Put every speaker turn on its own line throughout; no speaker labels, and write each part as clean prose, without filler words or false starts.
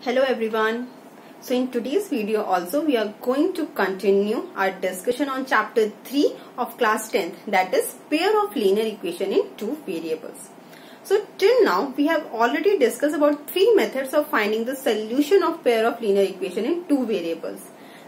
Hello everyone. So in today's video also we are going to continue our discussion on chapter 3 of class 10th, that is pair of linear equation in two variables. So till now we have already discussed about three methods of finding the solution of pair of linear equation in two variables.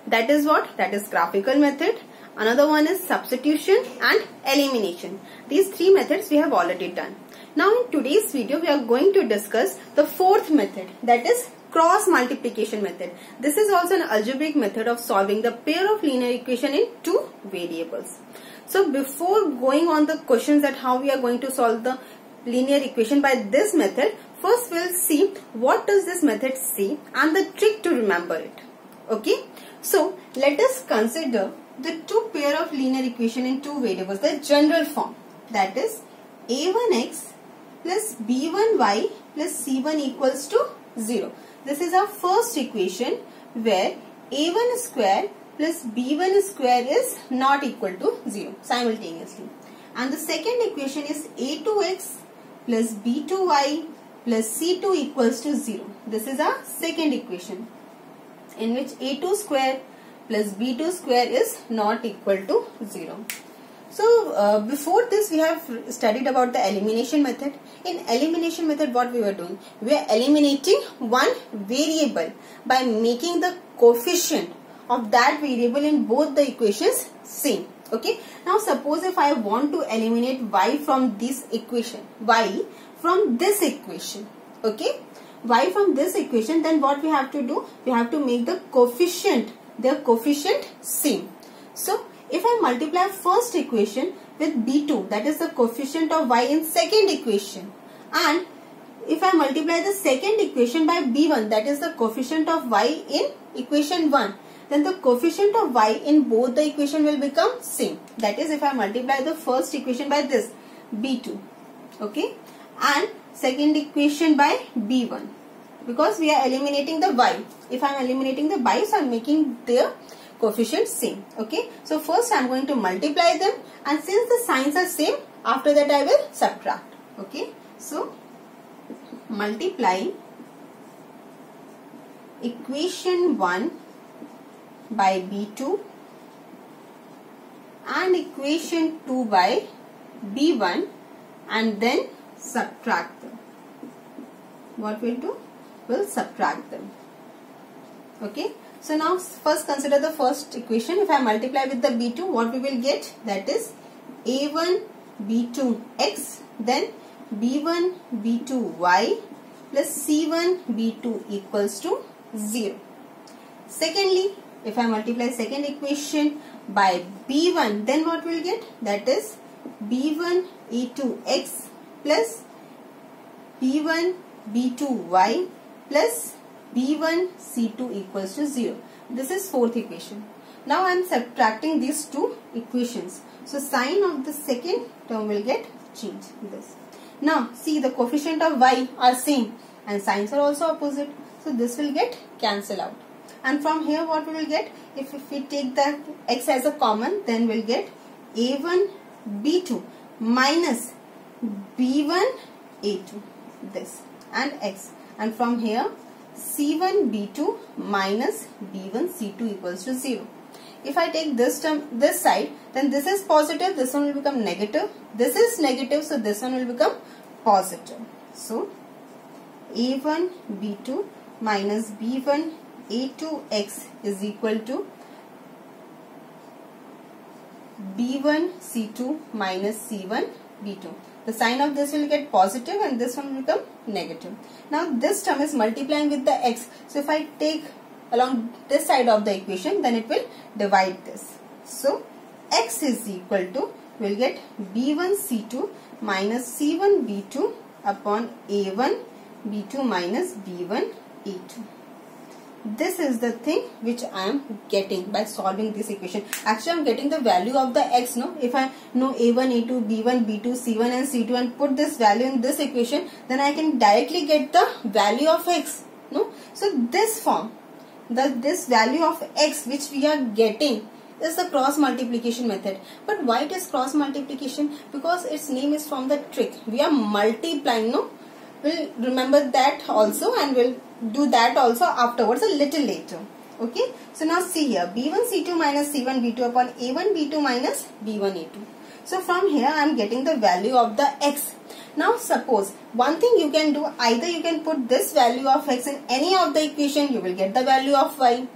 That is what? That is graphical method. Another one is substitution and elimination. These three methods we have already done. Now in today's video we are going to discuss the fourth method, that is cross multiplication method. This is also an algebraic method of solving the pair of linear equation in two variables. So before going on the questions that how we are going to solve the linear equation by this method, first we'll see what does this method say and the trick to remember it. Okay, so let us consider the two pair of linear equation in two variables, the general form, that is a1x plus b1y plus c1 equals to 0. This is our first equation where a1 square plus b1 square is not equal to 0 simultaneously. And the second equation is a2x plus b2y plus c2 equals to 0. This is our second equation in which a2 square plus b2 square is not equal to 0. So before this we have studied about the elimination method. In elimination method what we were doing? We are eliminating one variable by making the coefficient of that variable in both the equations same. Okay. Now suppose if I want to eliminate y from this equation, y from this equation, okay, y from this equation, then what we have to do? We have to make the coefficient, their coefficient same. So if I multiply first equation with b2, that is the coefficient of y in second equation, and if I multiply the second equation by b1, that is the coefficient of y in equation 1, then the coefficient of y in both the equation will become same. That is, if I multiply the first equation by this b2, okay, and second equation by b1, because we are eliminating the y. If I am eliminating the y, so I am making their coefficient same. Okay, so first I am going to multiply them, and since the signs are same, after that I will subtract. Okay, so multiplying equation 1 by b2 and equation 2 by b1 and then subtract them. What we'll do? We'll subtract them. Okay. So now first consider the first equation. If I multiply with the b2, what we will get? That is a1 b2x, then b1 b2y plus c1 b2 equals to 0. Secondly, if I multiply second equation by b1, then what we will get? That is b1 a2x plus b1 b2y plus b1 c2 equals to 0. This is fourth equation. Now I am subtracting these two equations. So sign of the second term will get changed. This. Now see, the coefficient of y are same and signs are also opposite. So this will get cancelled out. And from here what we will get? If we take the x as a common, then we will get a1 b2 minus b1 a2, this, and x. And from here c1 b2 minus b1 c2 equals to 0. If I take this term this side, then this is positive, this one will become negative, this is negative, so this one will become positive. So a1 b2 minus b1 a2x is equal to b1 c2 minus c1 b2. The sign of this will get positive and this one will become negative. Now this term is multiplying with the x. So if I take along this side of the equation, then it will divide this. So x is equal to, we will get b1 c2 minus c1 b2 upon a1 b2 minus b1 a2. This is the thing which I am getting by solving this equation. Actually, I am getting the value of the x. No, if I know a1, a2, b1, b2, c1 and c2 and put this value in this equation, then I can directly get the value of x. No, so this form, this value of x which we are getting is the cross multiplication method. But why it is cross multiplication? Because its name is from the trick. We are multiplying, no, We'll remember that also, and we'll do that also afterwards, a little later. Okay. So now see here, B1 C2 minus C1 B2 upon A1 B2 minus B1 A2. So from here I am getting the value of the x. Now suppose one thing you can do, either you can put this value of x in any of the equation, you will get the value of y.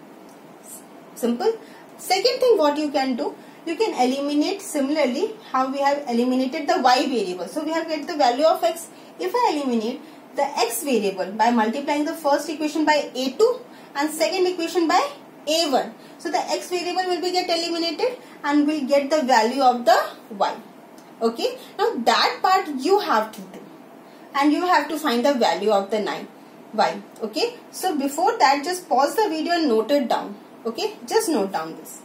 Simple. Second thing what you can do, you can eliminate similarly how we have eliminated the y variable. So we have get the value of x. If I eliminate the x variable by multiplying the first equation by a2 and second equation by a1, so the x variable will be get eliminated and we'll get the value of the y. Okay. Now that part you have to do, and you have to find the value of the y. Okay. So before that, just pause the video and note it down. Okay. Just note down this.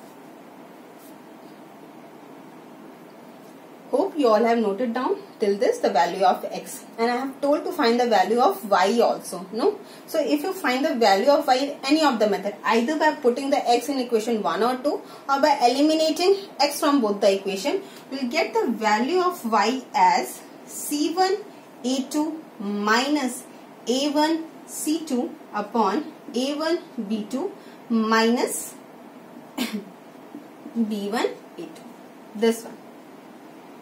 Hope you all have noted down till this the value of x, and I have told to find the value of y also. No? So if you find the value of y in any of the method, either by putting the x in equation 1 or 2 or by eliminating x from both the equation, we will get the value of y as C1 A2 minus A1 C2 upon A1 B2 minus B1 A2. This one.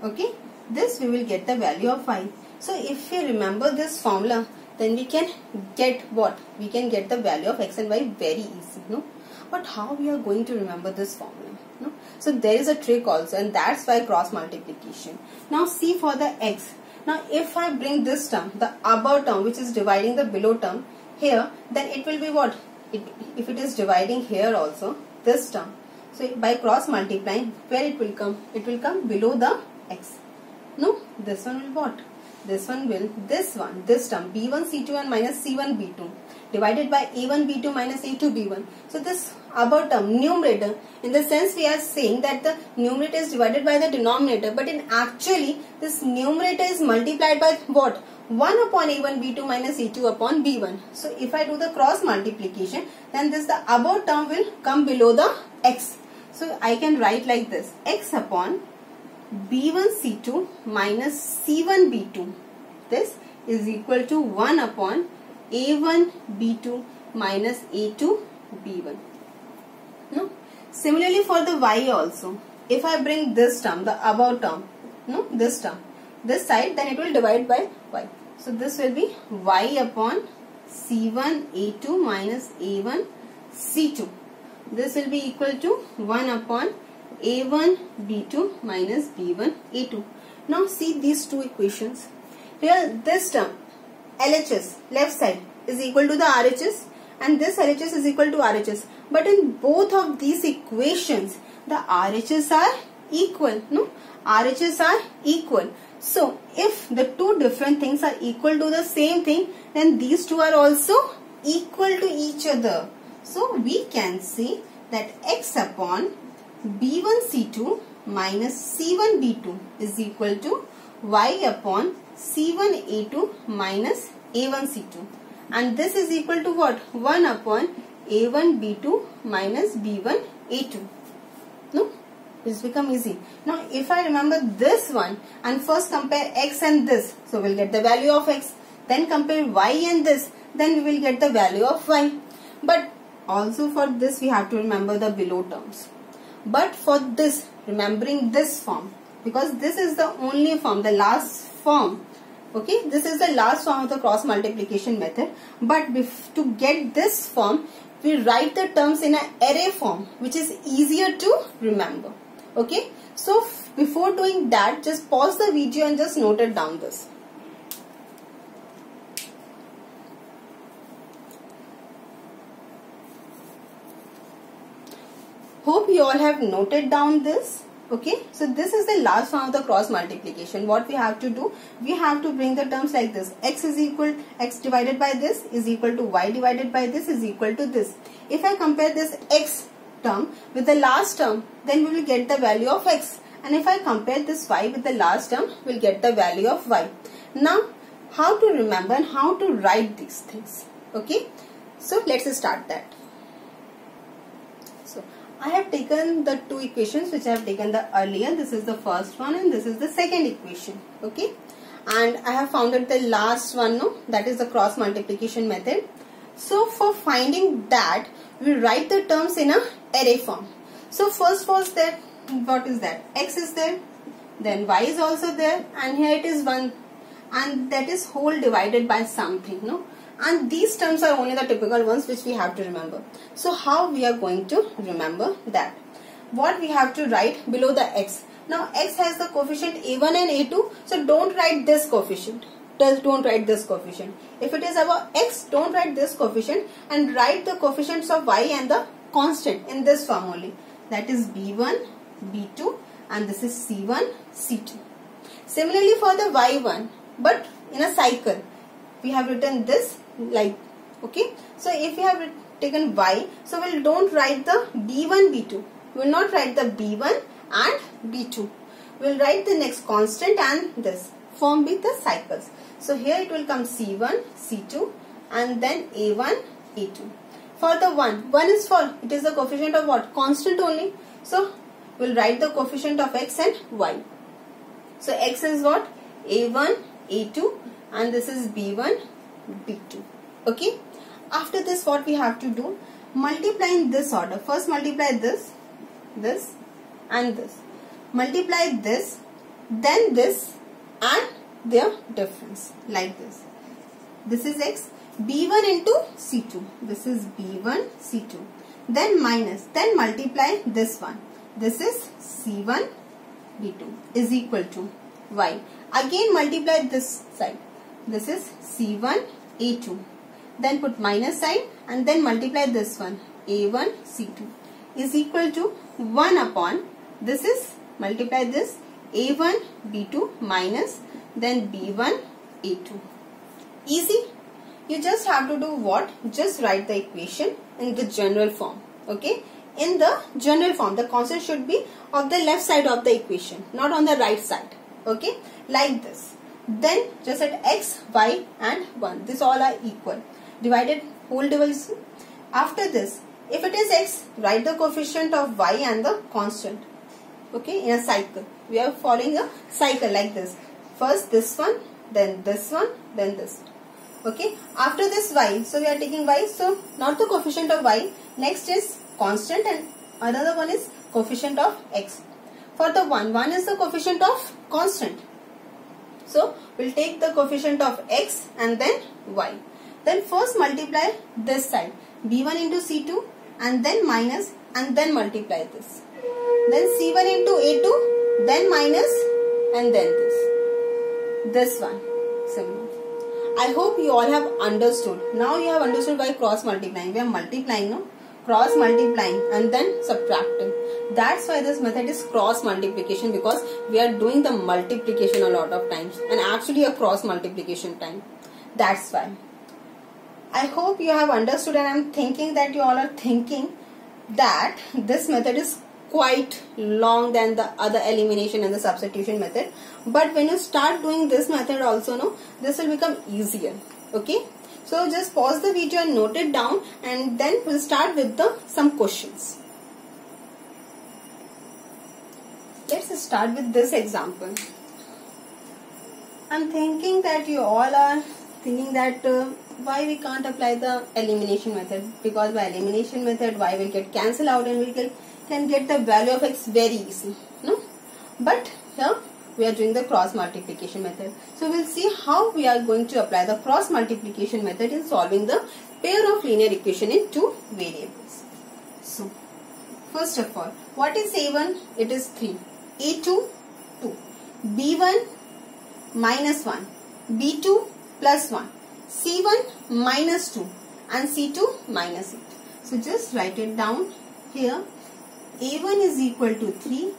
Okay, this we will get the value of y. So if you remember this formula, then we can get what? We can get the value of x and y very easy, no? But how we are going to remember this formula? No? So there is a trick also, and that's why cross multiplication. Now see for the x. Now if I bring this term, the above term which is dividing the below term here, then it will be what? If it is dividing here also, this term. So by cross multiplying, where it will come? It will come below the x. No, this one will what? This one will, this term B1 C2 and minus C1 B2 divided by A1 B2 minus A2 B1. So this above term, numerator, in the sense we are saying that the numerator is divided by the denominator, but in actually this numerator is multiplied by what? 1 upon A1 B2 minus A2 upon B1. So if I do the cross multiplication, then this the above term will come below the x. So I can write like this, x upon B1 C2 minus C1 B2. This is equal to 1 upon A1 B2 minus A2 B1. No? Similarly for the y also. If I bring this term, the above term, no, this term, this side, then it will divide by y. So this will be y upon C1 A2 minus A1 C2. This will be equal to 1 upon A1 B2 minus B1 A2. Now see these two equations. Here this term LHS left side is equal to the RHS, and this LHS is equal to RHS. But in both of these equations, the RHS are equal. No, RHS are equal. So if the two different things are equal to the same thing, then these two are also equal to each other. So we can say that x upon B1 C2 minus C1 B2 is equal to y upon C1 A2 minus A1 C2, and this is equal to what? 1 upon A1 B2 minus B1 A2. No? This become easy. Now if I remember this one and first compare x and this, so we'll get the value of x. Then compare y and this, then we will get the value of y. But also for this we have to remember the below terms. But for this, remembering this form, because this is the only form, the last form. Okay, this is the last form of the cross multiplication method. But to get this form, we write the terms in an array form, which is easier to remember. Okay, so before doing that, just pause the video and just note it down this. Hope you all have noted down this. Okay, so this is the last form of the cross multiplication. What we have to do, we have to bring the terms like this. X is equal, x divided by this is equal to y divided by this is equal to this. If I compare this x term with the last term, then we will get the value of x. And if I compare this y with the last term, we will get the value of y. Now, how to remember and how to write these things? Okay, so let's start that. So I have taken the two equations which I have taken the earlier. This is the first one and this is the second equation. Okay, and I have found out the last one, no, that is the cross multiplication method. So for finding that, we write the terms in a array form. So first was there, what is that? X is there, then y is also there, and here it is 1, and that is whole divided by something, no? And these terms are only the typical ones which we have to remember. So how we are going to remember that? What we have to write below the x. Now x has the coefficient a1 and a2, so don't write this coefficient. Don't write this coefficient. If it is about x, don't write this coefficient and write the coefficients of y and the constant in this form only. That is b1, b2, and this is c1, c2. Similarly for the y1, but in a cycle, we have written this like, okay. So if we have taken y, so we don't write the b1, b2. We will not write the b1 and b2. We will write the next constant and this. Form with the cycles. So here it will come c1, c2, and then a1, a2. For the 1 is for, it is the coefficient of what? Constant only. So we will write the coefficient of x and y. So x is what? a1, a2, and this is b1, b2. Okay. After this, what we have to do? Multiply in this order. First multiply this, this, and this. Multiply this, then this, and their difference like this. This is x, b1 into c2. This is b1, c2. Then minus, then multiply this one. This is c1, b2 is equal to y. Again multiply this side. This is c1, a2. Then put minus sign and then multiply this one, a1, c2 is equal to 1 upon, this is multiply this, a1, b2 minus then b1, a2. Easy. You just have to do what? Just write the equation in the general form. Okay. In the general form, the constant should be of the left side of the equation, not on the right side. Okay. Like this. Then just at x, y and 1. This all are equal. Divided whole division. After this, if it is x, write the coefficient of y and the constant. Okay. In a cycle. We are following a cycle like this. First this one, then this one, then this one. Okay. After this y, so we are taking y. So not the coefficient of y. Next is constant and another one is coefficient of x. For the 1 is the coefficient of constant. So we'll take the coefficient of x and then y. Then first multiply this side, b1 into c2, and then minus and then multiply this. Then c1 into a2, then minus and then this one. Simple. I hope you all have understood. Now you have understood why cross multiplying. We are multiplying, no? Cross multiplying and then subtracting. That's why this method is cross multiplication, because we are doing the multiplication a lot of times and actually a cross multiplication time. That's why. I hope you have understood, and I'm thinking that you all are thinking that this method is quite long than the other elimination and the substitution method. But when you start doing this method also, no, this will become easier. Okay. So just pause the video and note it down, and then we'll start with some questions. Let's start with this example. I'm thinking that you all are thinking that why we can't apply the elimination method, because by elimination method y will get cancelled out and we can get the value of x very easy, no? But here we are doing the cross multiplication method. So we'll see how we are going to apply the cross multiplication method in solving the pair of linear equation in two variables. So first of all, what is a1? It is 3. a2, 2. b1 minus 1. b2 plus 1. c1 minus 2 and c2 minus 8. So just write it down here. a1 is equal to 3.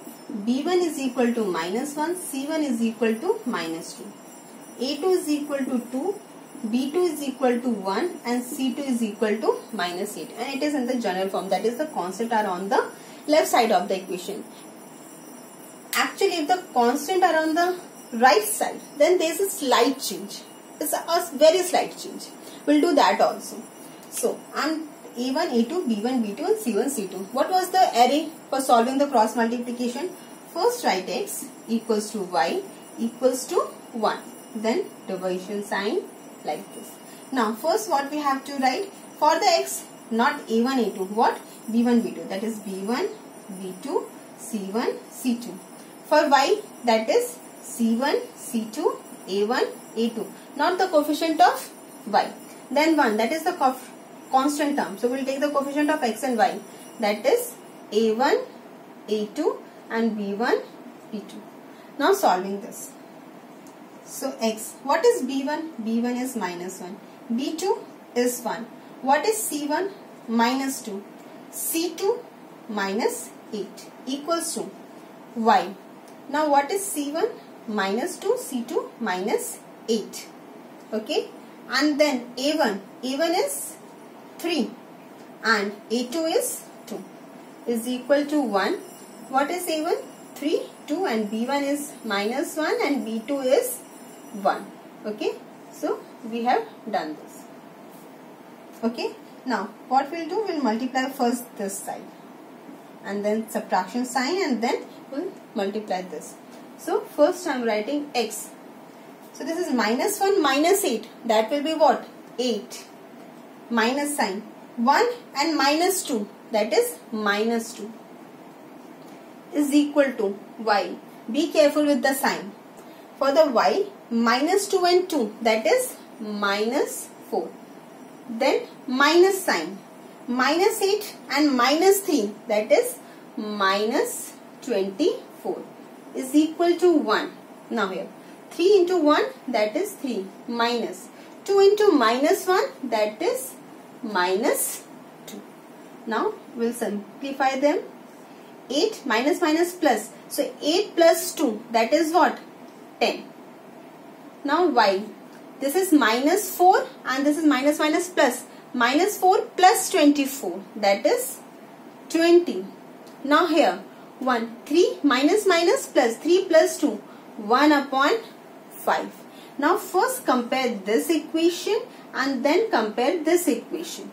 b1 is equal to minus 1, c1 is equal to minus 2, a2 is equal to 2, b2 is equal to 1 and c2 is equal to minus 8, and it is in the general form, that is the constant are on the left side of the equation. Actually, if the constant are on the right side, then there is a slight change. It's a very slight change. We'll do that also. So I'm a1, a2, b1, b2 and c1, c2. What was the array for solving the cross multiplication? First write x equals to y equals to 1. then division sign like this. Now first what we have to write for the x, not a1 a2, what b1 b2, that is b1 b2 c1 c2. For y, that is c1 c2 a1 a2, not the coefficient of y. Then 1, that is the constant term, so we will take the coefficient of x and y, that is a1 a2 and b1 b2. Now solving this. So x, what is b1? b1 is minus 1. b2 is 1. What is c1? Minus 2. c2 minus 8 equals to y. Now what is c1? Minus 2, c2 minus 8. Okay. And then a1 is 3 and a2 is 2 is equal to 1. What is a1? 3, 2 and b1 is minus 1 and b2 is 1. Okay. So we have done this. Okay. Now what we'll do, we'll multiply first this side and then subtraction sign and then we'll multiply this. So first I am writing x. So this is minus 1 minus 8. That will be what? 8. Minus sign. 1 and minus 2. That is minus 2. Is equal to y. Be careful with the sign. For the y, minus 2 and 2. That is minus 4. Then minus sign. Minus 8 and minus 3. That is minus 24. Is equal to 1. Now here. 3 into 1, that is 3, minus 2 into minus 1, that is minus 2. Now we will simplify them. 8 minus minus plus. So 8 plus 2, that is what? 10. Now y. This is minus 4 and this is minus minus plus. Minus 4 plus 24, that is 20. Now here 1, 3 minus minus plus 3 plus 2, 1 upon 5. Now first compare this equation and then compare this equation.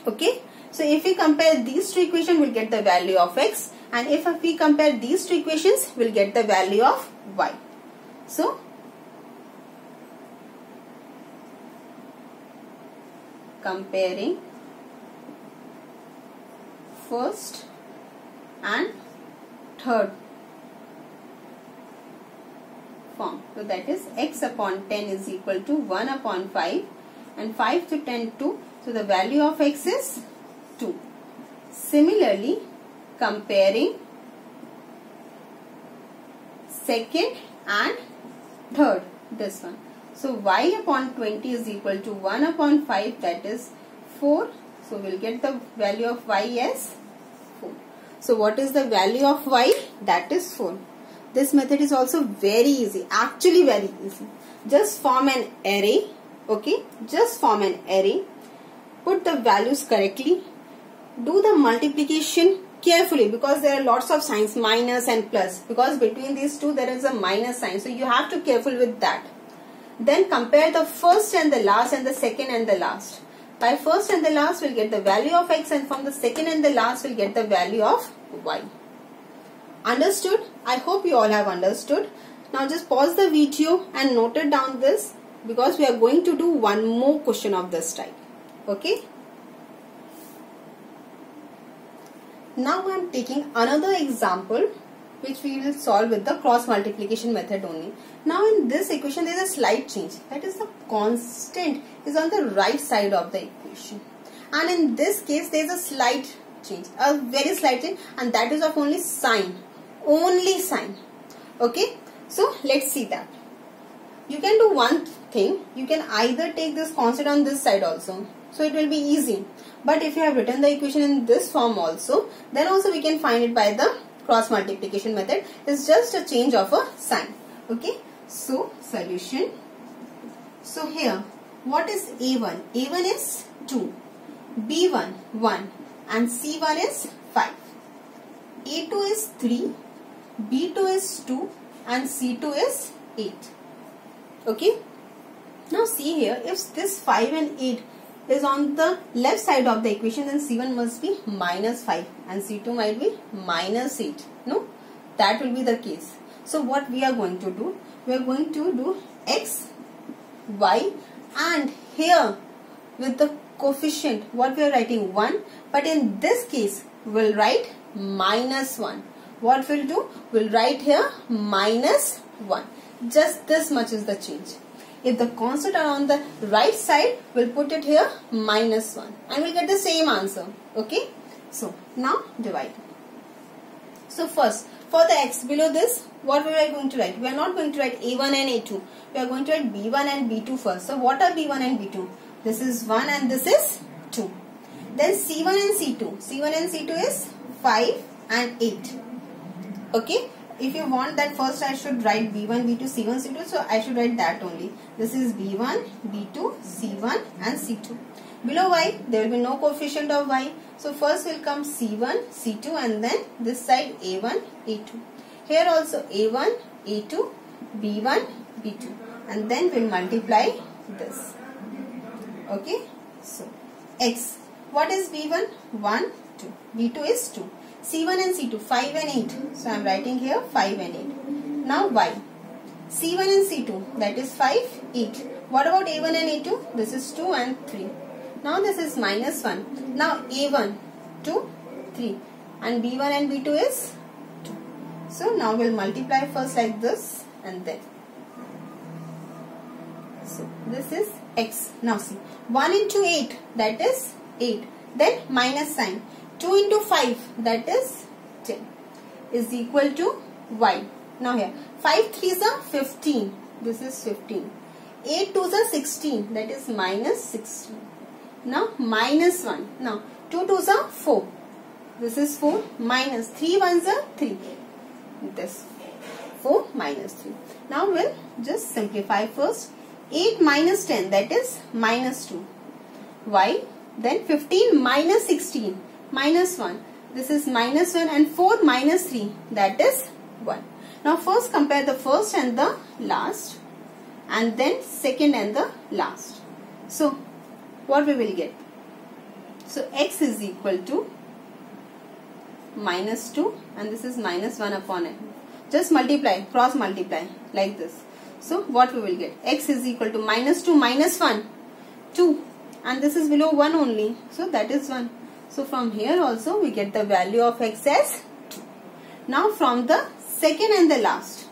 Okay. So if we compare these two equations, we'll get the value of x, and if we compare these two equations, we'll get the value of y. So comparing first and third form. So that is x upon 10 is equal to 1 upon 5 and 5 to 10 2. So the value of x is 2. Similarly, comparing second and third, this one. So y upon 20 is equal to 1 upon 5, that is 4. So we will get the value of y as 4. So what is the value of y? That is 4. This method is also very easy, actually very easy. Just form an array, okay? Just form an array, put the values correctly, do the multiplication carefully because there are lots of signs, minus and plus, because between these two there is a minus sign. So you have to be careful with that. Then compare the first and the last and the second and the last. By first and the last we'll get the value of x, and from the second and the last we'll get the value of y. Understood? I hope you all have understood. Now just pause the video and note it down this, because we are going to do one more question of this type. Okay? Now I am taking another example which we will solve with the cross multiplication method only. Now in this equation there is a slight change. That is, the constant is on the right side of the equation. And in this case there is a slight change, a very slight change, and that is of only sign. Only sign. Okay, so let's see that. You can do one thing, you can either take this constant on this side also, so it will be easy. But if you have written the equation in this form also, then also we can find it by the cross multiplication method. It's just a change of a sign. Okay, so solution. So here, what is A1? A1 is 2, B1 1 and C1 is 5. A2 is 3, B2 is 2 and C2 is 8. Okay. Now see here, if this 5 and 8 is on the left side of the equation, then C1 must be minus 5 and C2 might be minus 8. No, that will be the case. So what we are going to do? We are going to do x, y, and here with the coefficient what we are writing 1, but in this case we'll write -1. What we'll do? We'll write here -1. Just this much is the change. If the constant are on the right side, we'll put it here -1 and we'll get the same answer. Okay? So now divide. So first, for the x below this, what we are going to write? We are not going to write a1 and a2. We are going to write b1 and b2 first. So what are b1 and b2? This is 1 and this is 2. Then c1 and c2. c1 and c2 is 5 and 8. Okay? If you want that first I should write b1, b2, c1, c2. So I should write that only. This is b1, b2, c1 and c2. Below y, there will be no coefficient of y. So first will come c1, c2 and then this side a1, a2. Here also a1, a2, b1, b2. And then we'll multiply this. Okay. So x. What is b1? 1, 2. b2 is 2. c1 and c2, 5 and 8. So I am writing here 5 and 8. Now y. c1 and c2, that is 5, 8. What about a1 and a2? This is 2 and 3. Now this is -1. Now a1, 2, 3. And b1 and b2 is 2. So now we'll multiply first like this and then. So this is x. Now see. 1 into 8, that is 8. Then minus sign. 2 into 5, that is 10, is equal to y. Now here, 5 3s are 15. This is 15. 8 2s are 16. That is -16. Now -1. Now 2 2s are 4. This is 4. Minus 3 1s are 3. This 4 minus 3. Now we'll just simplify first. 8 minus 10, that is -2. Y. Then 15 minus 16. -1. This is -1 and 4 minus 3, that is 1. Now first compare the first and the last and then second and the last. So what we will get? So x is equal to -2 and this is -1 upon n. Just multiply, cross multiply like this. So what we will get? X is equal to -2 minus 1, 2, and this is below 1 only. So that is 1. So from here also we get the value of x as 2. Now from the second and the last,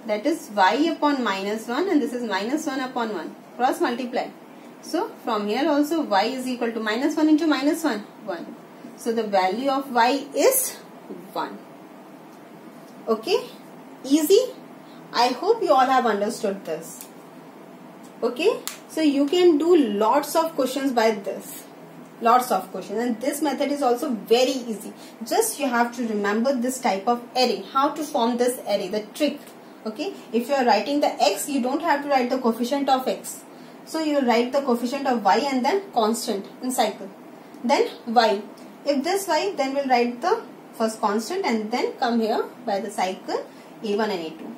that is y upon -1 and this is -1 upon 1. Cross multiply. So from here also y is equal to -1 into -1, 1. So the value of y is 1. Okay? Easy? I hope you all have understood this. Okay? So you can do lots of questions by this. Lots of questions, and this method is also very easy. Just you have to remember this type of array, how to form this array, the trick. Okay, if you are writing the x, you don't have to write the coefficient of x. So you will write the coefficient of y and then constant in cycle. Then y. If this y, then we'll write the first constant and then come here by the cycle a1 and a2.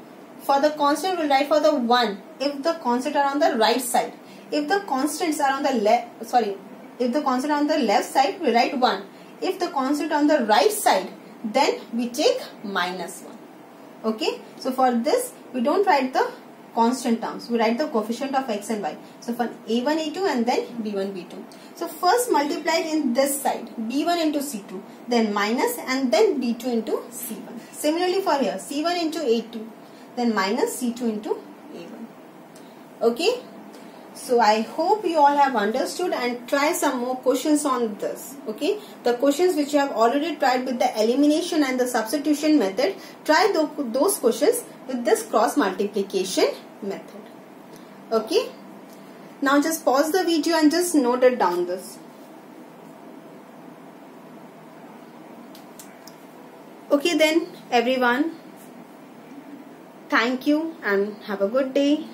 For the constant, we'll write for the 1 if the constant are on the right side. If the constants are on the left, if the constant on the left side, we write 1. If the constant on the right side, then we take -1. Okay. So for this, we don't write the constant terms. We write the coefficient of x and y. So for a1, a2 and then b1, b2. So first multiply in this side, b1 into c2. Then minus and then b2 into c1. Similarly for here, c1 into a2. Then minus c2 into a1. Okay. So I hope you all have understood and try some more questions on this. Okay. The questions which you have already tried with the elimination and the substitution method, try those questions with this cross multiplication method. Okay. Now just pause the video and just note it down this. Okay then everyone. Thank you and have a good day.